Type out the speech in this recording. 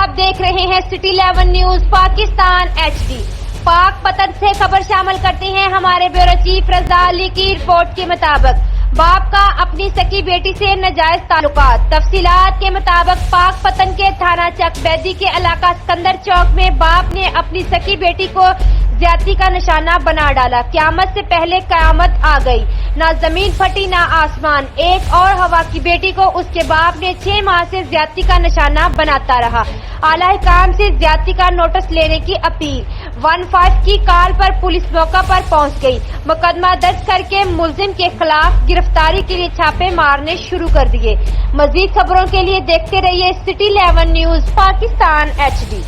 आप देख रहे हैं सिटी 11 न्यूज पाकिस्तान HD। पाक पतन से खबर शामिल करते हैं हमारे ब्यूरो चीफ रजा अली की रिपोर्ट के मुताबिक बाप का अपनी सकी बेटी से नाजायज ताल्लुकात। तफसीलात के मुताबिक पाक पतन के थाना चक बैदी के इलाका सिकंदर चौक में बाप ने अपनी सकी बेटी को ज्यादती का निशाना बना डाला। क़यामत से पहले क़यामत आ गई, ना जमीन फटी ना आसमान। एक और हवा की बेटी को उसके बाप ने 6 माह से ज्यादती का निशाना बनाता रहा। आला हुकाम से ज्यादती का नोटिस लेने की अपील। 15 की कॉल पर पुलिस मौका पर पहुंच गई। मुकदमा दर्ज करके मुलजिम के खिलाफ गिरफ्तारी के लिए छापे मारने शुरू कर दिए। मजीद खबरों के लिए देखते रहिए सिटी 11 न्यूज पाकिस्तान HD।